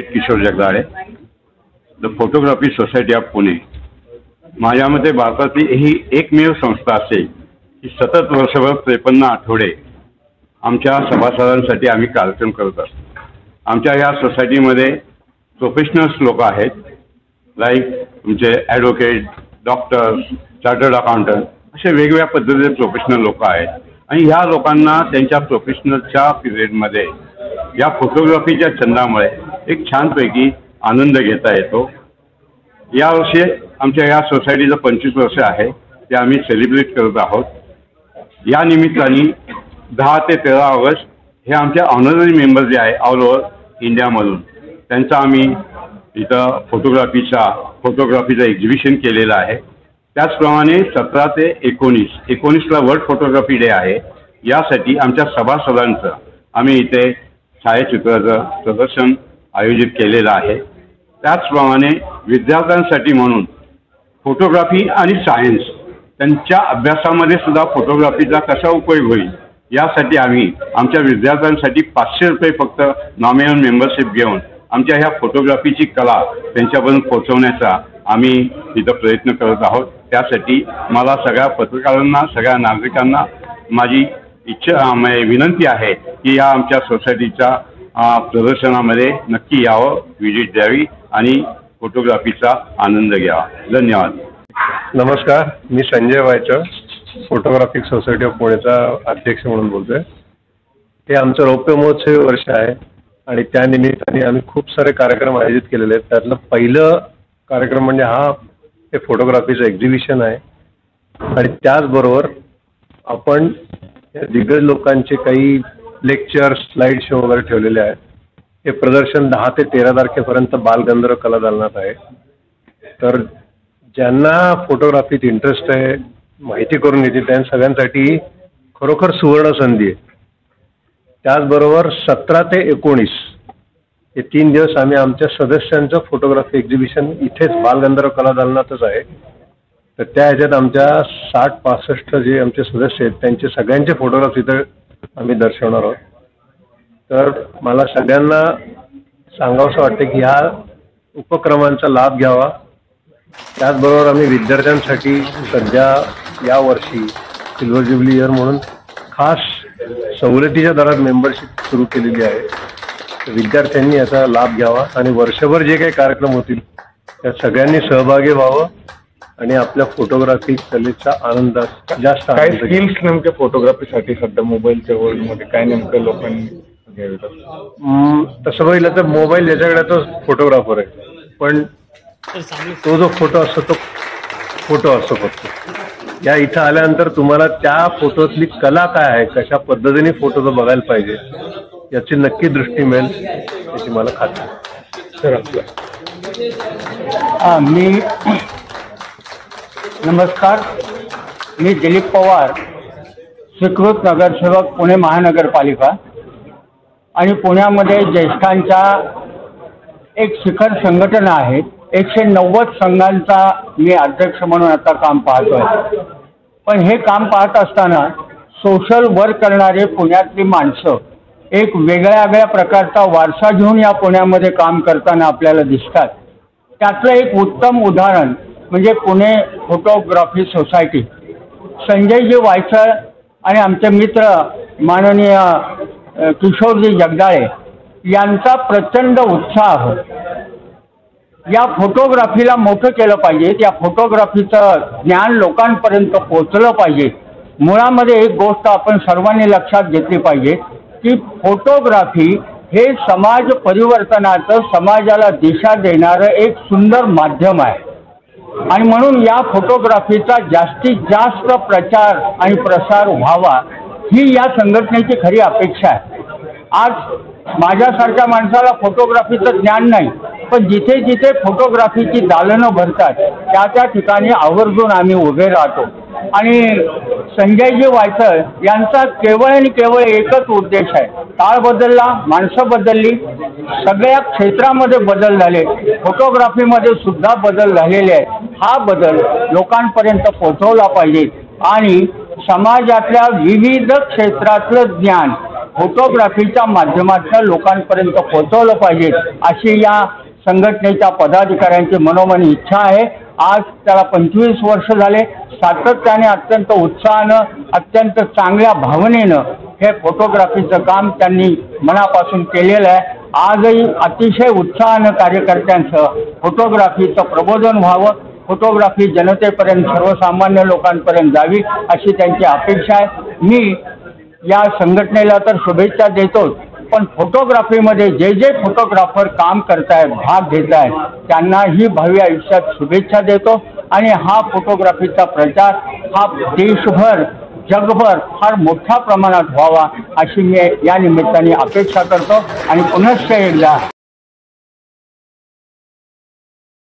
Kishore Jagdale, the photography society of Pune. माझ्या मते भारतातली ही एकमेव संस्था असेल की सतत वर्षभर 53 आठवडे आमच्या सभासदांसाठी आम्ही कार्यक्रम करत असतो। आमच्या या सोसायटीमध्ये प्रोफेशनल्स लोक आहेत, लाईक तुमचे ॲडव्होकेट, डॉक्टर्स, चार्टर्ड अकाउंटंट, असे वेगवेगळ्या पद्धतीचे प्रोफेशनल लोक आहेत आणि ह्या लोकांना त्यांच्या प्रोफेशनलच्या पिरियडमध्ये या फोटोग्राफीच्या छंदामुळे एक छानपैकी आनंद घेता येतो। यावर्षी आमच्या या सोसायटीचं 25 वर्ष आहे, ते आम्ही सेलिब्रेट करत आहोत। या निमित्ताने 10 ते 13 ऑगस्ट हे आमच्या ऑनररी मेंबर जे आहे ऑल ओव्हर इंडियामधून, त्यांचा आम्ही इथं फोटोग्राफीचं एक्झिबिशन केलेलं आहे। त्याचप्रमाणे 17 ते 19ला वर्ल्ड फोटोग्राफी डे आहे। यासाठी आमच्या सभासदांचं आम्ही इथे छायाचित्राचं प्रदर्शन आयोजित केलेलं आहे। त्याचप्रमाणे विद्यार्थ्यांसाठी म्हणून फोटोग्राफी आणि सायन्स त्यांच्या अभ्यासामध्ये सुद्धा फोटोग्राफीचा कसा उपयोग होईल यासाठी आम्ही आमच्या विद्यार्थ्यांसाठी 500 रुपये फक्त नॉमिनल मेंबरशिप घेऊन आमच्या ह्या फोटोग्राफीची कला त्यांच्यापर्यंत पोहोचवण्याचा आम्ही इथं प्रयत्न करत आहोत। त्यासाठी मला सगळ्या पत्रकारांना, सगळ्या नागरिकांना माझी विनंती आहे की या आमच्या सोसायटीच्या प्रदर्शनामध्ये नक्की यावं, व्हिजिट द्यावी आणि फोटोग्राफीचा आनंद घ्यावा। धन्यवाद। नमस्कार, मी Sanjay Waychal, photographic society of पुणेचा अध्यक्ष म्हणून बोलतोय। हे आमचं रौप्य महोत्सवी वर्ष आहे आणि त्या निमित्ताने आम्ही खूप सारे कार्यक्रम आयोजित केलेले आहेत। त्यातलं पहिलं कार्यक्रम म्हणजे हे फोटोग्राफीचं एक्झिबिशन आहे आणि त्याचबरोबर आपण दिग्गज लोकांचे काही लेक्चर, स्लाइड शो वगैरे ठेवलेले आहेत। हे प्रदर्शन 10 ते 13 तारखेपर्यंत बालगंधर्व कला दालनात आहे। तर ज्यांना फोटोग्राफीत इंटरेस्ट आहे, माहिती करून घेते, त्या सगळ्यांसाठी खरोखर सुवर्ण संधी आहे। त्याचबरोबर 17 ते 19 हे 3 दिवस आम्ही आमच्या सदस्यांचं फोटोग्राफी एक्झिबिशन इथेच बालगंधर्व कला दालनातच आहे। तर त्या ह्याच्यात आमच्या 60-65 जे आमचे सदस्य आहेत त्यांचे सगळ्यांचे फोटोग्राफ्स इथं आम्ही दर्शवणार आहोत। तर मला सगळ्यांना सांगावंसं वाटतं की ह्या उपक्रमांचा लाभ घ्यावा। त्याचबरोबर आम्ही विद्यार्थ्यांसाठी सध्या यावर्षी सिल्वर ज्युबिली इयर म्हणून खास सवलतीच्या दरात मेंबरशिप सुरू केलेली आहे। तर विद्यार्थ्यांनी याचा लाभ घ्यावा आणि वर्षभर जे काही कार्यक्रम होतील त्या सगळ्यांनी सहभागी व्हावं आणि आपल्या फोटोग्राफी कलेचा आनंद जास्त काय स्किल्स नेमके फोटोग्राफीसाठी सध्या मोबाईलच्या वर्ल्डमध्ये काय नेमकं लोकांनी घ्यावे? तसं बघितलं तर मोबाईल ज्याच्याकडे तो फोटोग्राफर आहे, पण तो जो फोटो असतो तो फोटो असतो फक्त। या इथं आल्यानंतर तुम्हाला त्या फोटोतली कला काय आहे, कशा पद्धतीने फोटो तो बघायला पाहिजे याची नक्की दृष्टी मिळेल याची मला खात्री आहे। नमस्कार, मी दिलीप पवार, स्वीकृत नगरसेवक पुणे महानगरपालिका आणि पुण्यामध्ये ज्येष्ठांच्या एक शिखर संघटना आहे। 190 संघांचा मी अध्यक्ष म्हणून आता काम पाहतोय। पण हे काम पाहत असताना सोशल वर्क करणारे पुण्यातली माणसं एक वेगळ्या प्रकारचा वारसा घेऊन या पुण्यामध्ये काम करताना आपल्याला दिसतात। त्यातलं एक उत्तम उदाहरण म्हणजे पुणे फोटोग्राफी सोसायटी। संजयजी वायचळ आणि आमचे मित्र माननीय किशोरजी जगदाळे यांचा प्रचंड उत्साह या फोटोग्राफीला मोठं केलं पाहिजे, या फोटोग्राफीचं ज्ञान लोकांपर्यंत पोहोचलं पाहिजे। मुळामध्ये एक गोष्ट आपण सर्वांनी लक्षात घेतली पाहिजे की फोटोग्राफी हे समाज परिवर्तनाचं, समाजाला दिशा देणारं एक सुंदर माध्यम आहे आणि म्हणून या फोटोग्राफीचा जास्तीत जास्त प्रचार आणि प्रसार व्हावा ही या संघटनेची खरी अपेक्षा आहे। आज माझ्यासारख्या माणसाला फोटोग्राफीचं ज्ञान नाही, पण जिथे जिथे फोटोग्राफीची दालनं भरतात त्या ठिकाणी आवर्जून आम्ही उभे राहतो आणि संजयजी वायचळ यांचा केवळ आणि केवळ एकच उद्देश आहे, काळ बदलला, माणसं बदलली, सगळ्या क्षेत्रामध्ये बदल झाले, फोटोग्राफीमध्ये सुद्धा बदल झालेले आहे। हा बदल लोकांपर्यंत पोहोचवला पाहिजे आणि समाजातल्या विविध क्षेत्रातलं ज्ञान फोटोग्राफीच्या माध्यमातून लोकांपर्यंत पोहोचवलं पाहिजे अशी या संघटनेच्या पदाधिकाऱ्यांची मनोमन इच्छा आहे. आज त्याला 25 वर्ष झाले. सातत्याने अत्यंत उत्साहानं अत्यंत चांगल्या भावनेनं हे फोटोग्राफीचं काम त्यांनी मनापासून केलेलं आहे. आजही अतिशय उत्साहानं कार्यकर्त्यांसह फोटोग्राफीचं प्रबोधन व्हावं, फोटोग्राफी जनतेपर्यंत सर्वसामान्य लोकांपर्यंत जावी अशी त्यांची अपेक्षा आहे. मी या संघटनेला तर शुभेच्छा देतोच, पण फोटोग्राफीमध्ये जे जे फोटोग्राफर काम करतायत, भाग घेत आहेत, त्यांनाही भावी आयुष्यात शुभेच्छा देतो. आणि हा फोटोग्राफीचा प्रचार हा देशभर जगभर फार मोठ्या प्रमाणात व्हावा अशी मी या निमित्ताने अपेक्षा करतो. आणि पुनश्च एकदा